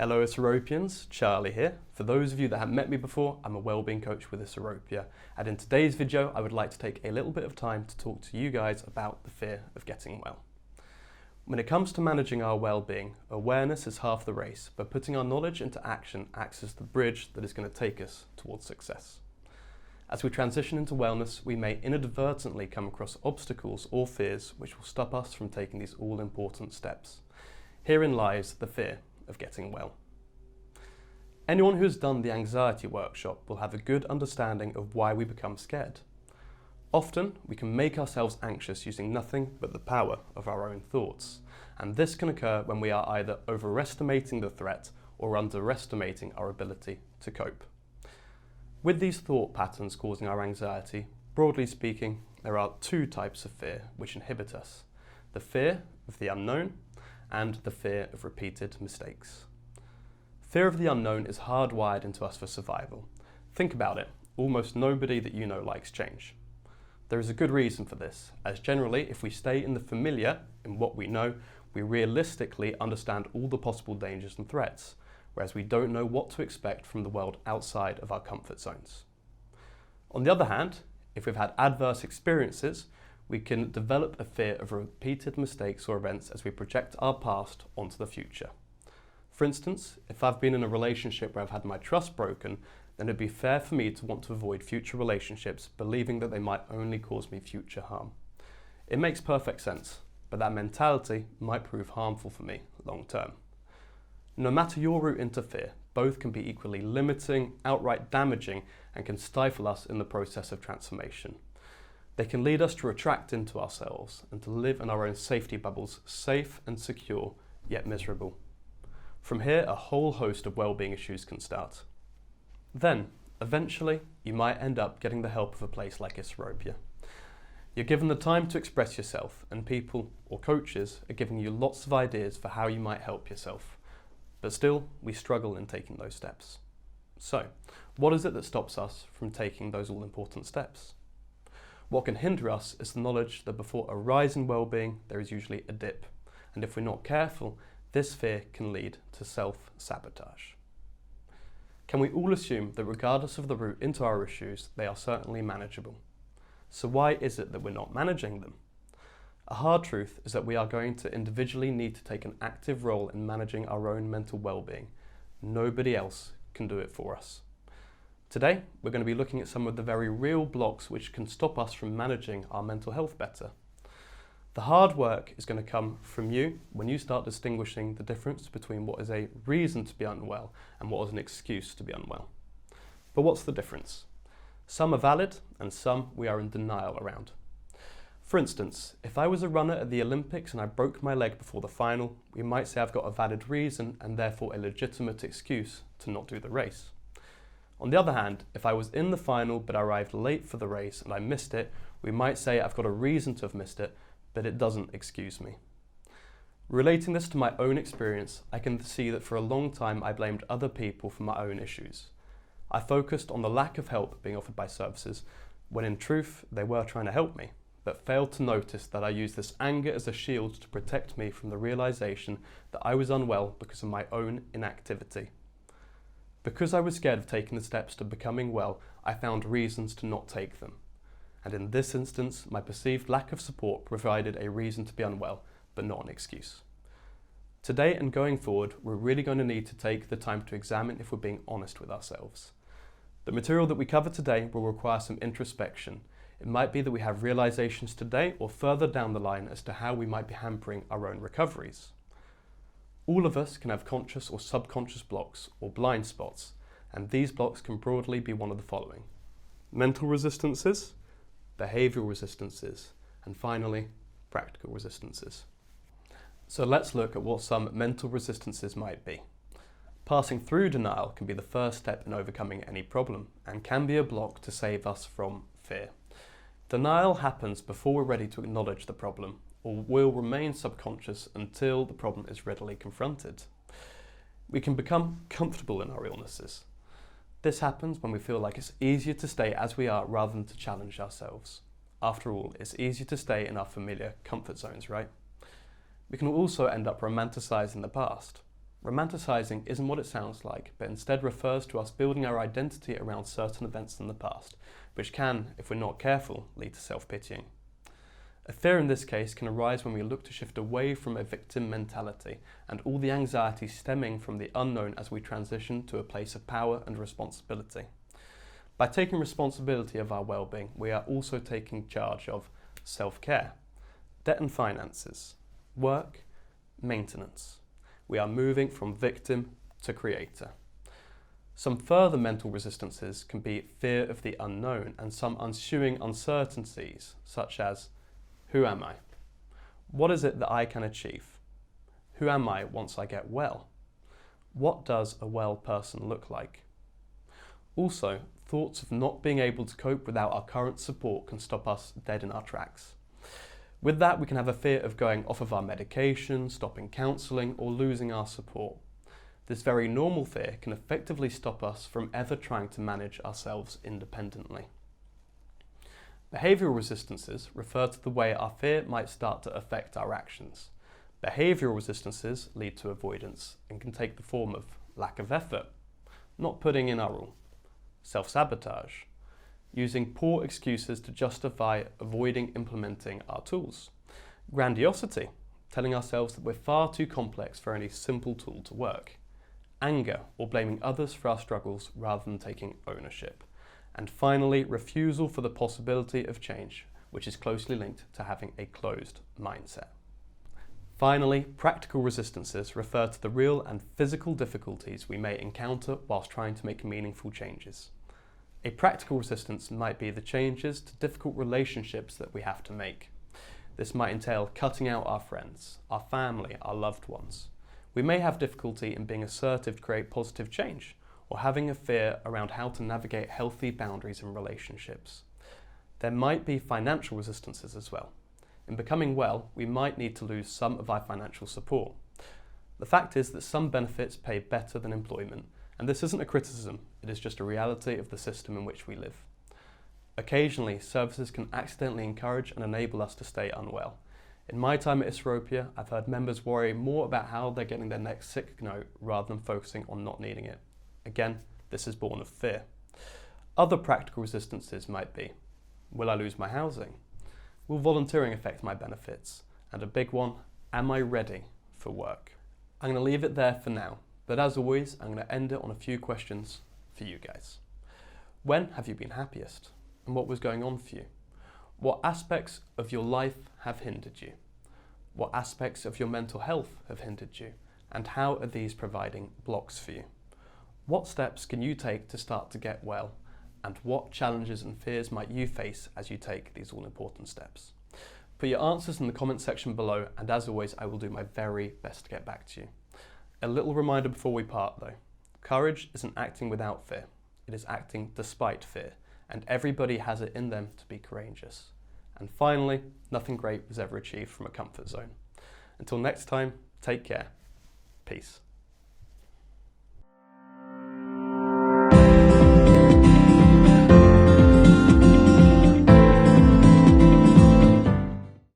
Hello Isorropians, Charlie here. For those of you that haven't met me before, I'm a wellbeing coach with Isorropia, and in today's video I would like to take a little bit of time to talk to you guys about the fear of getting well. When it comes to managing our well-being, awareness is half the race, but putting our knowledge into action acts as the bridge that is going to take us towards success. As we transition into wellness, we may inadvertently come across obstacles or fears which will stop us from taking these all-important steps. Herein lies the fear of getting well. Anyone who has done the anxiety workshop will have a good understanding of why we become scared. Often, we can make ourselves anxious using nothing but the power of our own thoughts, and this can occur when we are either overestimating the threat or underestimating our ability to cope. With these thought patterns causing our anxiety, broadly speaking, there are two types of fear which inhibit us: the fear of the unknown and the fear of repeated mistakes. Fear of the unknown is hardwired into us for survival. Think about it, almost nobody that you know likes change. There is a good reason for this, as generally if we stay in the familiar, in what we know, we realistically understand all the possible dangers and threats, whereas we don't know what to expect from the world outside of our comfort zones. On the other hand, if we've had adverse experiences, we can develop a fear of repeated mistakes or events as we project our past onto the future. For instance, if I've been in a relationship where I've had my trust broken, then it'd be fair for me to want to avoid future relationships, believing that they might only cause me future harm. It makes perfect sense, but that mentality might prove harmful for me long term. No matter your route into fear, both can be equally limiting, outright damaging, and can stifle us in the process of transformation. They can lead us to retract into ourselves and to live in our own safety bubbles, safe and secure, yet miserable. From here, a whole host of well-being issues can start. Then, eventually, you might end up getting the help of a place like Isorropia. You're given the time to express yourself, and people, or coaches, are giving you lots of ideas for how you might help yourself. But still, we struggle in taking those steps. So, what is it that stops us from taking those all-important steps? What can hinder us is the knowledge that before a rise in well-being, there is usually a dip. And if we're not careful, this fear can lead to self-sabotage. Can we all assume that regardless of the route into our issues, they are certainly manageable? So why is it that we're not managing them? A hard truth is that we are going to individually need to take an active role in managing our own mental well-being. Nobody else can do it for us. Today, we're going to be looking at some of the very real blocks which can stop us from managing our mental health better. The hard work is going to come from you when you start distinguishing the difference between what is a reason to be unwell and what is an excuse to be unwell. But what's the difference? Some are valid and some we are in denial around. For instance, if I was a runner at the Olympics and I broke my leg before the final, we might say I've got a valid reason and therefore a legitimate excuse to not do the race. On the other hand, if I was in the final but I arrived late for the race and I missed it, we might say I've got a reason to have missed it, but it doesn't excuse me. Relating this to my own experience, I can see that for a long time I blamed other people for my own issues. I focused on the lack of help being offered by services, when in truth they were trying to help me, but failed to notice that I used this anger as a shield to protect me from the realization that I was unwell because of my own inactivity. Because I was scared of taking the steps to becoming well, I found reasons to not take them. And in this instance, my perceived lack of support provided a reason to be unwell, but not an excuse. Today and going forward, we're really going to need to take the time to examine if we're being honest with ourselves. The material that we cover today will require some introspection. It might be that we have realizations today or further down the line as to how we might be hampering our own recoveries. All of us can have conscious or subconscious blocks or blind spots, and these blocks can broadly be one of the following: mental resistances, behavioural resistances, and finally, practical resistances. So let's look at what some mental resistances might be. Passing through denial can be the first step in overcoming any problem and can be a block to save us from fear. Denial happens before we're ready to acknowledge the problem, or will remain subconscious until the problem is readily confronted. We can become comfortable in our illnesses. This happens when we feel like it's easier to stay as we are rather than to challenge ourselves. After all, it's easier to stay in our familiar comfort zones, right? We can also end up romanticising the past. Romanticising isn't what it sounds like, but instead refers to us building our identity around certain events in the past, which can, if we're not careful, lead to self-pitying. A fear in this case can arise when we look to shift away from a victim mentality and all the anxiety stemming from the unknown as we transition to a place of power and responsibility. By taking responsibility of our well-being, we are also taking charge of self-care, debt and finances, work, maintenance. We are moving from victim to creator. Some further mental resistances can be fear of the unknown and some ensuing uncertainties, such as, who am I? What is it that I can achieve? Who am I once I get well? What does a well person look like? Also, thoughts of not being able to cope without our current support can stop us dead in our tracks. With that, we can have a fear of going off of our medication, stopping counselling, or losing our support. This very normal fear can effectively stop us from ever trying to manage ourselves independently. Behavioural resistances refer to the way our fear might start to affect our actions. Behavioural resistances lead to avoidance and can take the form of lack of effort, not putting in our all, self-sabotage, using poor excuses to justify avoiding implementing our tools, grandiosity, telling ourselves that we're far too complex for any simple tool to work, anger or blaming others for our struggles rather than taking ownership, and finally refusal for the possibility of change, which is closely linked to having a closed mindset. Finally, practical resistances refer to the real and physical difficulties we may encounter whilst trying to make meaningful changes. A practical resistance might be the changes to difficult relationships that we have to make. This might entail cutting out our friends, our family, our loved ones. We may have difficulty in being assertive to create positive change, or having a fear around how to navigate healthy boundaries in relationships. There might be financial resistances as well. In becoming well, we might need to lose some of our financial support. The fact is that some benefits pay better than employment, and this isn't a criticism, it is just a reality of the system in which we live. Occasionally, services can accidentally encourage and enable us to stay unwell. In my time at Isorropia, I've heard members worry more about how they're getting their next sick note rather than focusing on not needing it. Again, this is born of fear. Other practical resistances might be, will I lose my housing? Will volunteering affect my benefits? And a big one, am I ready for work? I'm going to leave it there for now, but as always, I'm going to end it on a few questions for you guys. When have you been happiest? And what was going on for you? What aspects of your life have hindered you? What aspects of your mental health have hindered you? And how are these providing blocks for you? What steps can you take to start to get well? And what challenges and fears might you face as you take these all-important steps? Put your answers in the comment section below, and as always, I will do my very best to get back to you. A little reminder before we part though. Courage isn't acting without fear. It is acting despite fear, and everybody has it in them to be courageous. And finally, nothing great was ever achieved from a comfort zone. Until next time, take care. Peace.